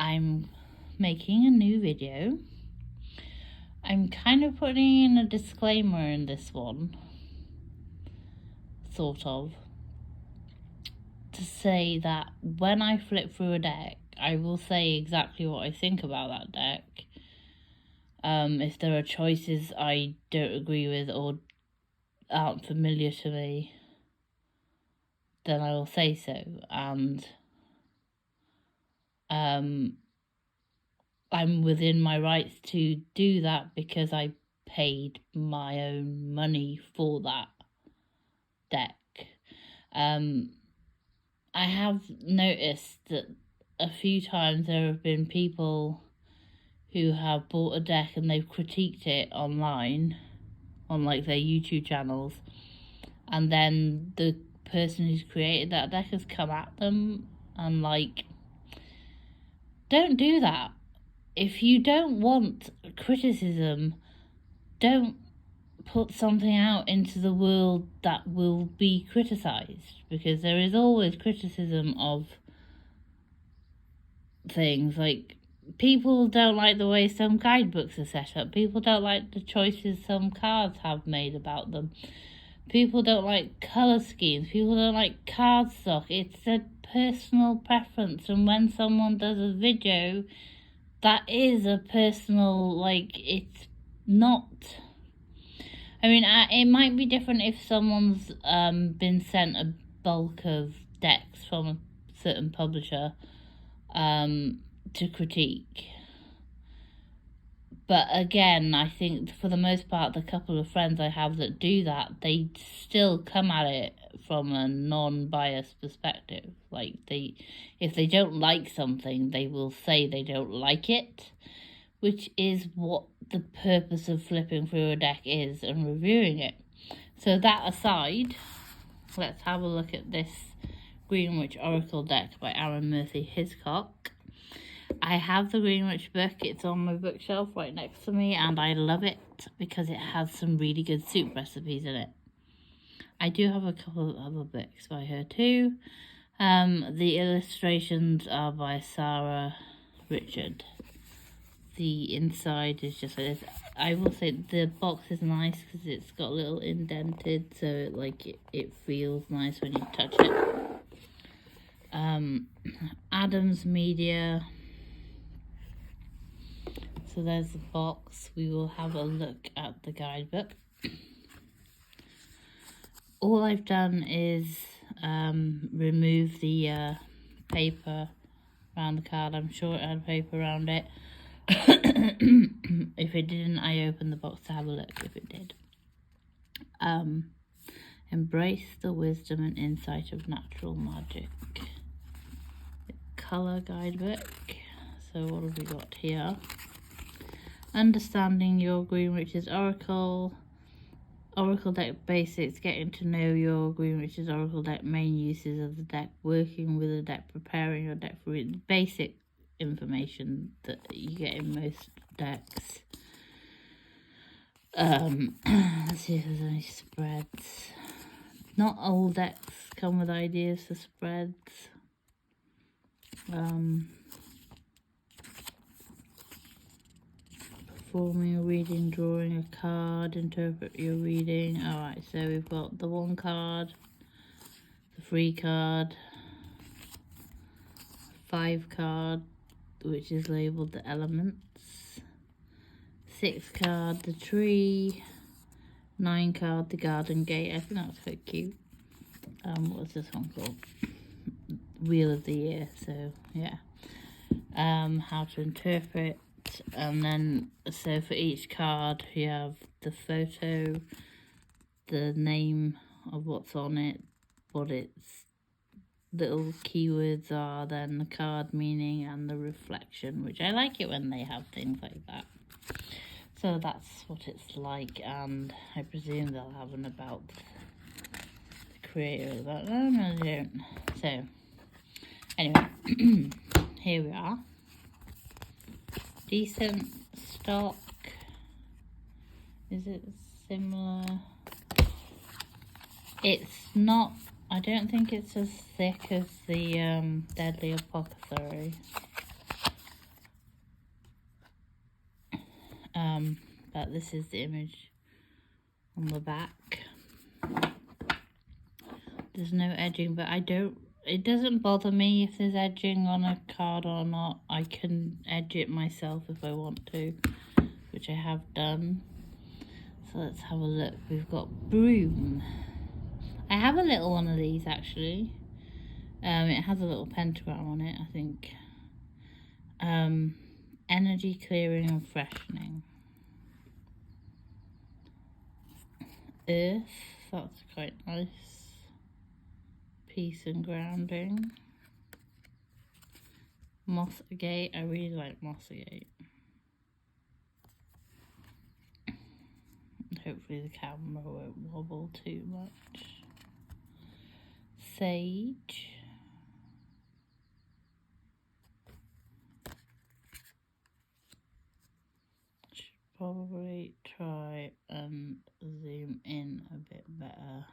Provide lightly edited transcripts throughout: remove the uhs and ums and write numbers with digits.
I'm making a new video. I'm kind of putting in a disclaimer in this one, sort of, to say that when I flip through a deck, I will say exactly what I think about that deck. If there are choices I don't agree with or aren't familiar to me, then I will say so. And I'm within my rights to do that because I paid my own money for that deck. I have noticed that a few times there have been people who have bought a deck and they've critiqued it online on like their YouTube channels, and then the person who's created that deck has come at them and like, don't do that. If you don't want criticism, don't put something out into the world that will be criticised, because there is always criticism of things. Like, people don't like the way some guidebooks are set up. People don't like the choices some cards have made about them. People don't like colour schemes. People don't like cardstock. It's a personal preference, and when someone does a video, that is a personal, like, it's not... I mean, it might be different if someone's been sent a bulk of decks from a certain publisher to critique. But again, I think for the most part, the couple of friends I have that do that, they still come at it from a non-biased perspective. Like, if they don't like something, they will say they don't like it, which is what the purpose of flipping through a deck is and reviewing it. So that aside, let's have a look at this Greenwich Oracle deck by Arin Hiscock. I have the Greenwich book. It's on my bookshelf right next to me, and I love it because it has some really good soup recipes in it. I do have a couple of other books by her too. The illustrations are by Sarah Richard. The inside is just like this. I will say the box is nice because it's got a little indented, so it feels nice when you touch it. Adams Media. So there's the box. We will have a look at the guidebook. All I've done is remove the paper around the card. I'm sure it had paper around it. If it didn't, I opened the box to have a look if it did. Embrace the wisdom and insight of natural magic. Colour guidebook. So what have we got here? Understanding your Greenwich's Oracle deck basics, getting to know your Greenwich's Oracle deck, main uses of the deck, working with the deck, preparing your deck for it, basic information that you get in most decks. Let's see if there's any spreads. Not all decks come with ideas for spreads. Performing a reading, drawing a card, interpret your reading. Alright, so we've got the 1 card, the 3 card, 5 card, which is labelled the elements, 6 card, the tree, 9 card, the garden gate. I think that's quite cute. What's this one called? Wheel of the Year, so yeah. How to interpret. And then, so for each card you have the photo, the name of what's on it, what its little keywords are, then the card meaning and the reflection, which I like it when they have things like that. So that's what it's like, and I presume they'll have an about the creator of that. No, they don't. So anyway, here we are. Decent stock. Is it similar? It's not, I don't think it's as thick as the Deadly Apothecary. But this is the image on the back. There's no edging, but it doesn't bother me if there's edging on a card or not. I can edge it myself if I want to, which I have done. So let's have a look. We've got broom. I have a little one of these actually. It has a little pentagram on it, I think. Energy clearing and freshening. Earth, that's quite nice. Peace and grounding. Moss agate, I really like moss agate. Hopefully the camera won't wobble too much. Sage. Should probably try and zoom in a bit better,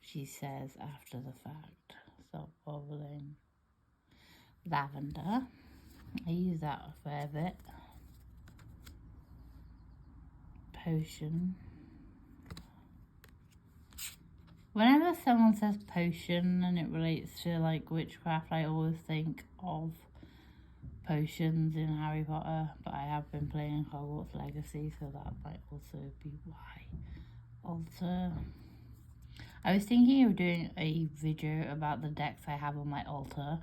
she says after the fact. Stop wobbling. Lavender. I use that a fair bit. Potion. Whenever someone says potion and it relates to like witchcraft, I always think of potions in Harry Potter, but I have been playing Hogwarts Legacy, so that might also be why. Altar. I was thinking of doing a video about the decks I have on my altar,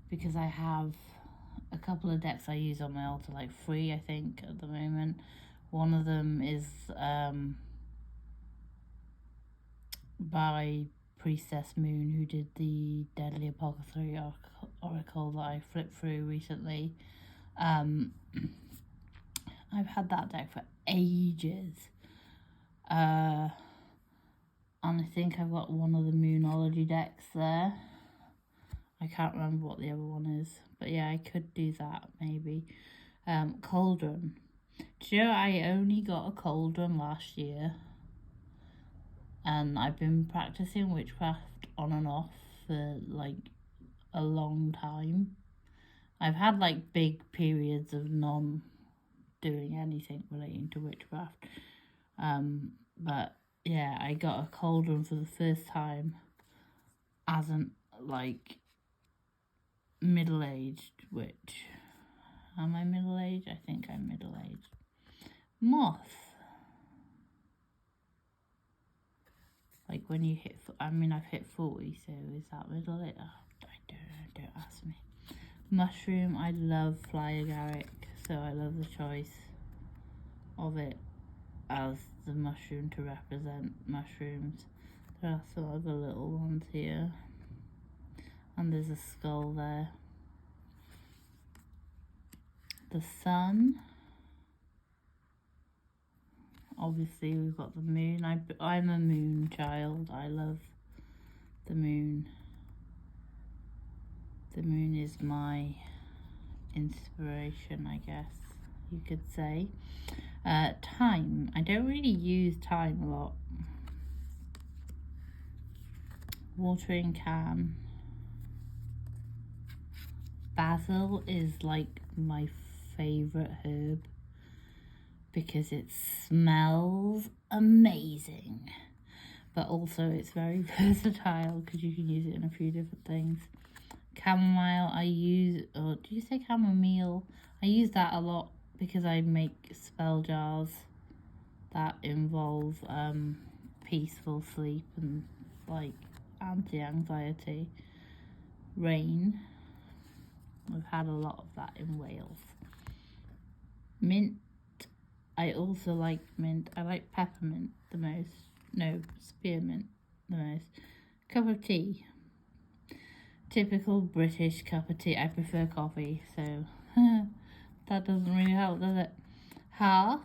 because I have a couple of decks I use on my altar, like 3 I think at the moment. One of them is by Priestess Moon, who did the Deadly Apothecary Oracle that I flipped through recently. I've had that deck for ages. And I think I've got one of the Moonology decks there. I can't remember what the other one is, but yeah, I could do that maybe. Cauldron. Do you know I only got a cauldron last year, and I've been practicing witchcraft on and off for like a long time. I've had like big periods of non doing anything relating to witchcraft, but yeah, I got a cauldron for the first time as an like middle-aged witch. Am I middle-aged? I think I'm middle-aged. Moth. Like when you hit, I mean I've hit 40, so is that middle-aged? Oh, I don't know, don't ask me. Mushroom, I love fly agaric, so I love the choice of it as the mushroom to represent mushrooms. There are some other little ones here, and there's a skull there. The sun. Obviously we've got the moon. I'm a moon child. I love the moon. The moon is my inspiration, I guess you could say. Thyme. I don't really use thyme a lot. Watering can. Basil is like my favourite herb because it smells amazing, but also it's very versatile because you can use it in a few different things. Chamomile, I use, or do you say chamomile? I use that a lot because I make spell jars that involve peaceful sleep and like anti-anxiety. Rain, we've had a lot of that in Wales. Mint, I also like mint. I like peppermint the most. No, spearmint the most. Cup of tea. Typical British cup of tea. I prefer coffee, so that doesn't really help, does it? Hearth.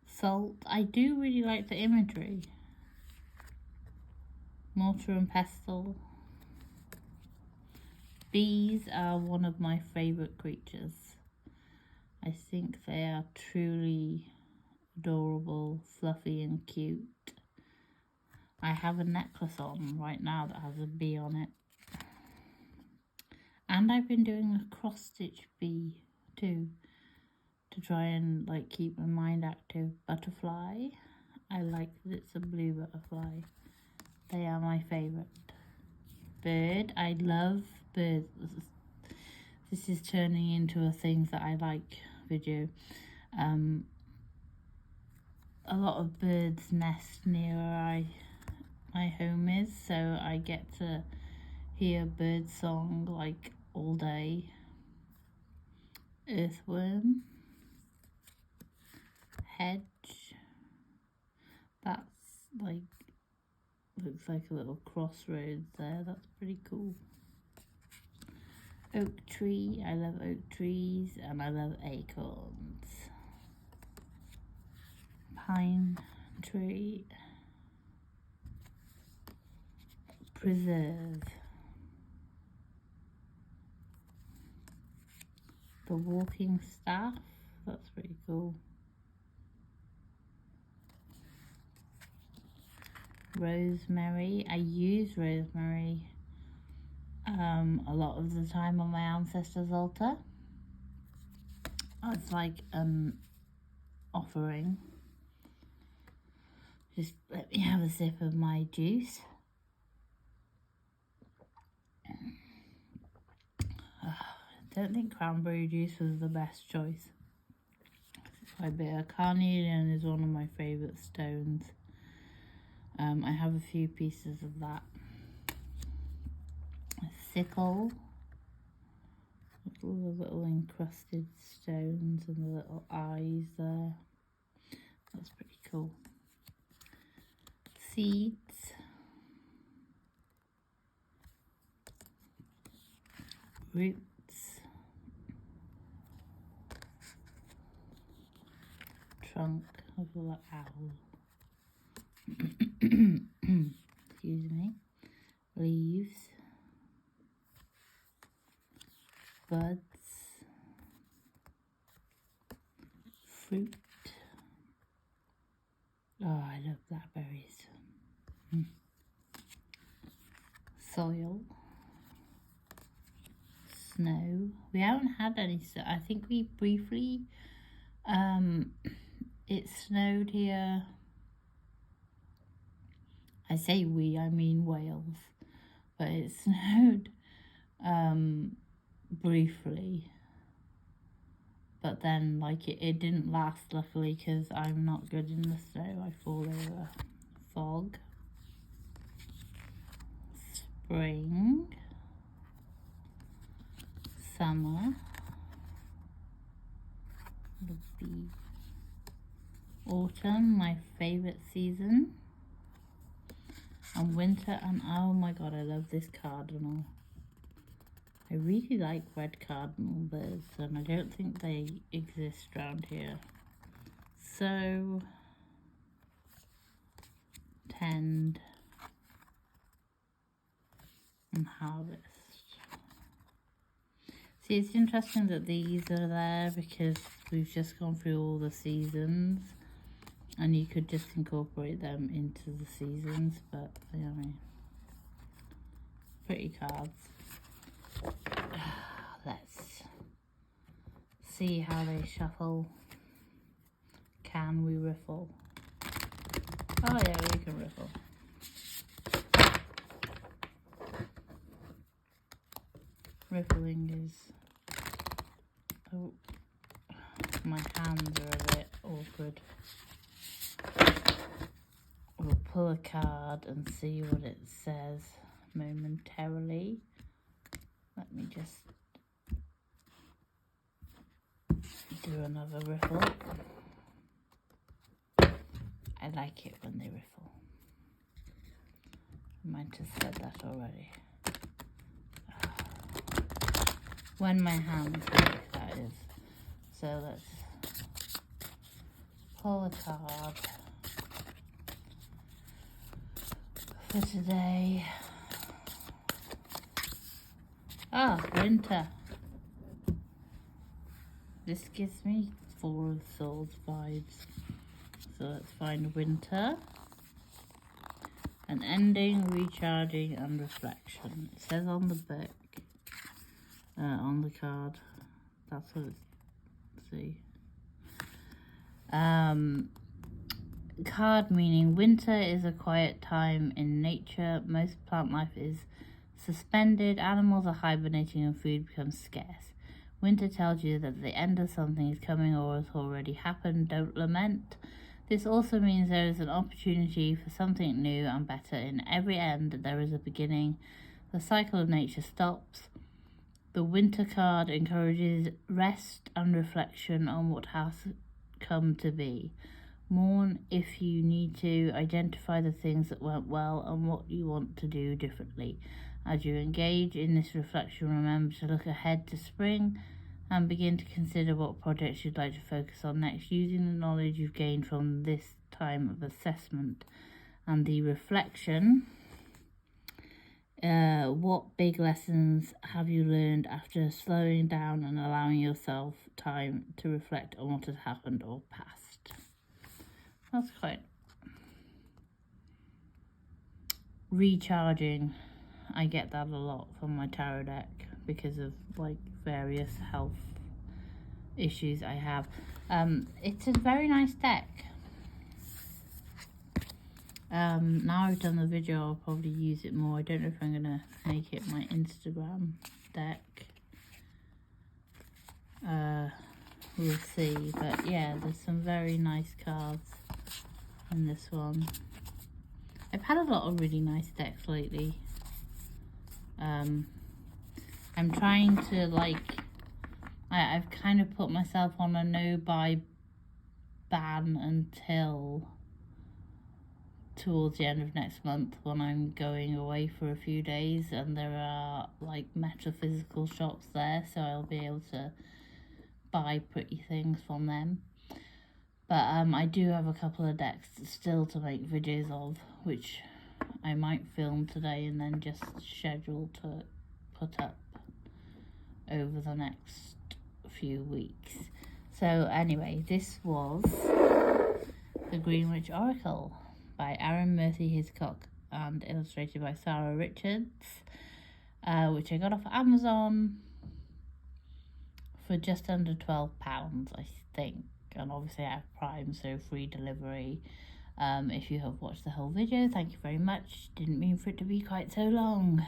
Salt. I do really like the imagery. Mortar and pestle. Bees are one of my favourite creatures. I think they are truly adorable, fluffy and cute. I have a necklace on right now that has a bee on it. And I've been doing a cross-stitch bee too, to try and like keep my mind active. Butterfly. I like that it's a blue butterfly. They are my favourite. Bird. I love birds. This is turning into a things that I like video. A lot of birds nest near where my home is, so I get to hear bird song like all day. Earthworm. Hedge. That's like, looks like a little crossroads there. That's pretty cool. Oak tree. I love oak trees and I love acorns. Pine tree. Preserve. The walking staff. That's pretty cool. Rosemary. I use rosemary a lot of the time on my ancestors' altar. It's like an offering. Just let me have a sip of my juice. I don't think cranberry juice was the best choice. It's quite bitter. Carnelian is one of my favourite stones. I have a few pieces of that. Sickle. All the little encrusted stones and the little eyes there. That's pretty cool. Seeds. Roots. Trunk of a little owl. Excuse me. Leaves. Buds. Fruit. Oh, I love blackberries. Soil. Snow. We haven't had any, I think we briefly, it snowed here. I say we, I mean Wales, but it snowed briefly, but then like it didn't last, luckily, because I'm not good in the snow. I fall over. Fog. Spring. Summer. The bee. Autumn, my favourite season. And winter, and oh my god, I love this cardinal. I really like red cardinal birds, and I don't think they exist around here. So, tend and harvest. See, it's interesting that these are there because we've just gone through all the seasons, and you could just incorporate them into the seasons, but you know, pretty cards. Let's see how they shuffle. Can we riffle? Oh yeah, we can riffle. Riffling is... Oh, my hands are a bit awkward. We'll pull a card and see what it says momentarily. Let me just do another riffle. I like it when they riffle. I might have said that already. When my hands work, that is. So let's pull a card for today. Ah, winter. This gives me Four of Swords vibes. So let's find winter. An ending, recharging, and reflection. It says on the book, on the card. That's what see. Card meaning winter is a quiet time in nature. Most plant life is suspended. Animals are hibernating and food becomes scarce. Winter tells you that the end of something is coming or has already happened. Don't lament. This also means there is an opportunity for something new and better. In every end, there is a beginning. The cycle of nature stops. The winter card encourages rest and reflection on what has come to be. Mourn if you need to. Identify the things that went well and what you want to do differently. As you engage in this reflection, remember to look ahead to spring and begin to consider what projects you'd like to focus on next, using the knowledge you've gained from this time of assessment and the reflection. What big lessons have you learned after slowing down and allowing yourself time to reflect on what has happened or passed? That's quite recharging. I get that a lot from my tarot deck because of like various health issues I have. It's a very nice deck. Now I've done the video, I'll probably use it more. I don't know if I'm gonna make it my Instagram deck. We'll see, but yeah, there's some very nice cards in this one. I've had a lot of really nice decks lately. I'm trying to I've kind of put myself on a no-buy ban until towards the end of next month when I'm going away for a few days, and there are like metaphysical shops there, so I'll be able to buy pretty things from them. But I do have a couple of decks still to make videos of, which I might film today and then just schedule to put up over the next few weeks. So anyway, this was the Greenwich Oracle by Arin, Hiscock, and illustrated by Sarah Richards, which I got off Amazon for just under £12, I think. And obviously I have Prime, so free delivery. If you have watched the whole video, thank you very much. Didn't mean for it to be quite so long.